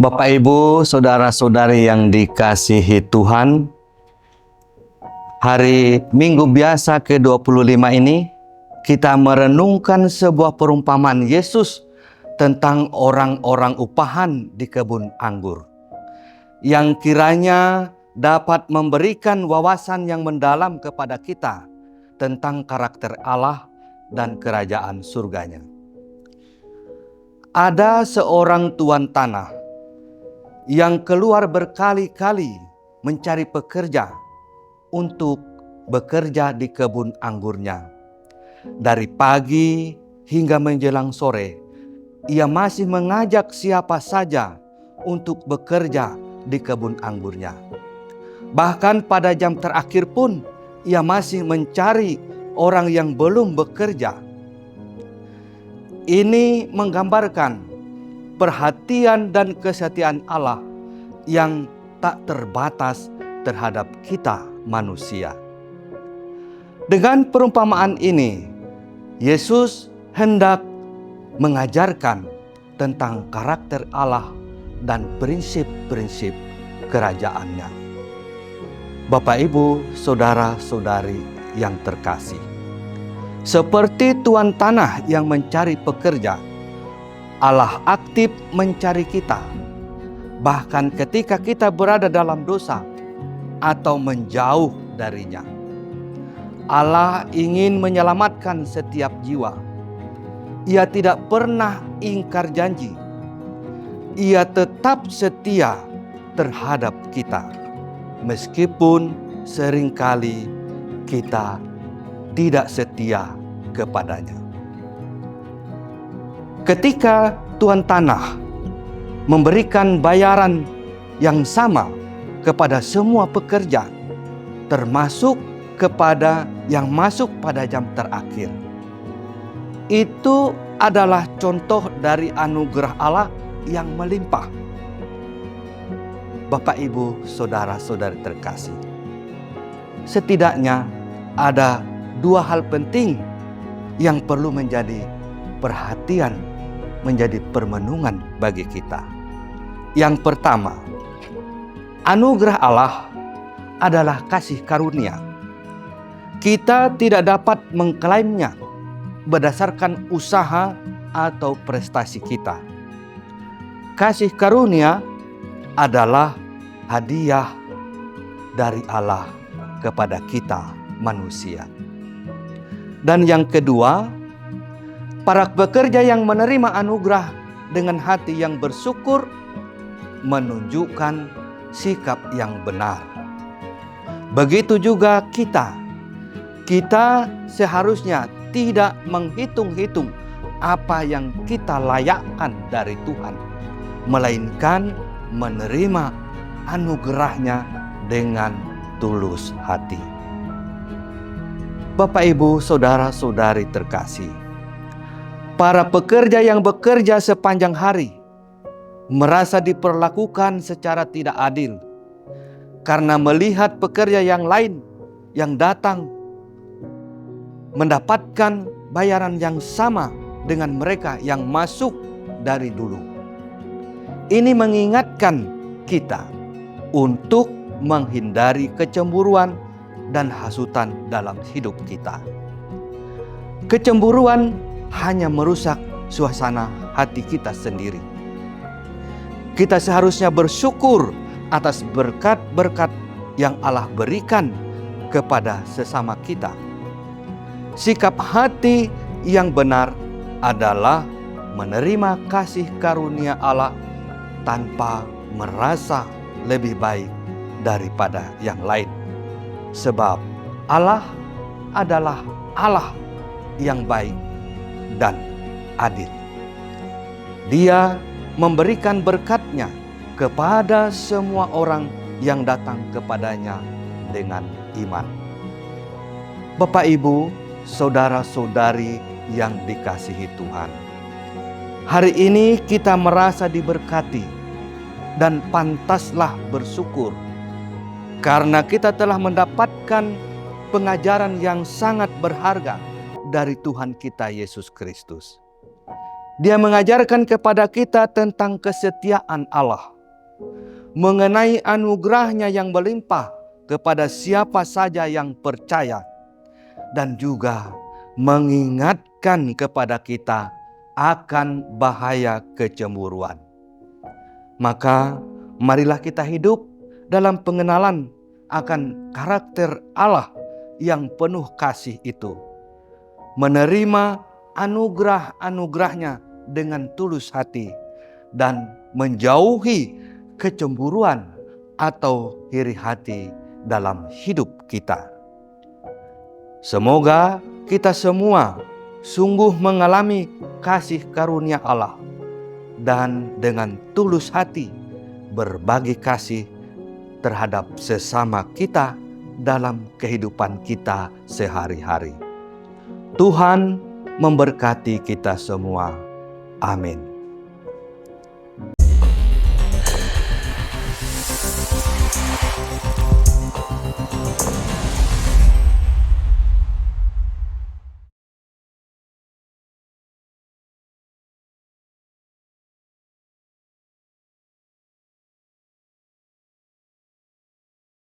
Bapak, Ibu, saudara-saudari yang dikasihi Tuhan, hari Minggu biasa ke-25 ini kita merenungkan sebuah perumpamaan Yesus tentang orang-orang upahan di kebun anggur yang kiranya dapat memberikan wawasan yang mendalam kepada kita tentang karakter Allah dan kerajaan surganya. Ada seorang tuan tanah yang keluar berkali-kali mencari pekerja untuk bekerja di kebun anggurnya. Dari pagi hingga menjelang sore, ia masih mengajak siapa saja untuk bekerja di kebun anggurnya. Bahkan pada jam terakhir pun, ia masih mencari orang yang belum bekerja. Ini menggambarkan perhatian dan kesetiaan Allah yang tak terbatas terhadap kita manusia. Dengan perumpamaan ini, Yesus hendak mengajarkan tentang karakter Allah dan prinsip-prinsip kerajaannya. Bapak, Ibu, saudara-saudari yang terkasih, seperti tuan tanah yang mencari pekerja, Allah aktif mencari kita. Bahkan ketika kita berada dalam dosa atau menjauh darinya. Allah ingin menyelamatkan setiap jiwa. Ia tidak pernah ingkar janji. Ia tetap setia terhadap kita. Meskipun seringkali kita tidak setia kepadanya. Ketika tuan tanah memberikan bayaran yang sama kepada semua pekerja, termasuk kepada yang masuk pada jam terakhir, itu adalah contoh dari anugerah Allah yang melimpah. Bapak, Ibu, saudara-saudari terkasih, setidaknya ada dua hal penting yang perlu menjadi perhatian, menjadi permenungan bagi kita. Yang pertama, anugerah Allah adalah kasih karunia. Kita tidak dapat mengklaimnya berdasarkan usaha atau prestasi kita. Kasih karunia adalah hadiah dari Allah kepada kita manusia. Dan yang kedua, para pekerja yang menerima anugerah dengan hati yang bersyukur menunjukkan sikap yang benar. Begitu juga kita. Kita seharusnya tidak menghitung-hitung apa yang kita layakkan dari Tuhan, melainkan menerima anugerahnya dengan tulus hati. Bapak, Ibu, saudara-saudari terkasih, para pekerja yang bekerja sepanjang hari merasa diperlakukan secara tidak adil karena melihat pekerja yang lain yang datang mendapatkan bayaran yang sama dengan mereka yang masuk dari dulu. Ini mengingatkan kita untuk menghindari kecemburuan dan hasutan dalam hidup kita. Kecemburuan hanya merusak suasana hati kita sendiri. Kita seharusnya bersyukur atas berkat-berkat yang Allah berikan kepada sesama kita. Sikap hati yang benar adalah menerima kasih karunia Allah tanpa merasa lebih baik daripada yang lain. Sebab Allah adalah Allah yang baik dan adil. Dia memberikan berkat-Nya kepada semua orang yang datang kepadanya dengan iman. Bapak, Ibu, saudara-saudari yang dikasihi Tuhan, hari ini kita merasa diberkati dan pantaslah bersyukur karena kita telah mendapatkan pengajaran yang sangat berharga dari Tuhan kita Yesus Kristus. Dia mengajarkan kepada kita tentang kesetiaan Allah. mengenai anugerahnya yang berlimpah kepada siapa saja yang percaya, dan juga mengingatkan kepada kita akan bahaya kecemburuan. Maka marilah kita hidup dalam pengenalan akan karakter Allah yang penuh kasih itu, menerima anugerah-anugerahnya dengan tulus hati, dan menjauhi kecemburuan atau iri hati dalam hidup kita. Semoga kita semua sungguh mengalami kasih karunia Allah, dan dengan tulus hati berbagi kasih terhadap sesama kita dalam kehidupan kita sehari-hari. Tuhan memberkati kita semua. Amin.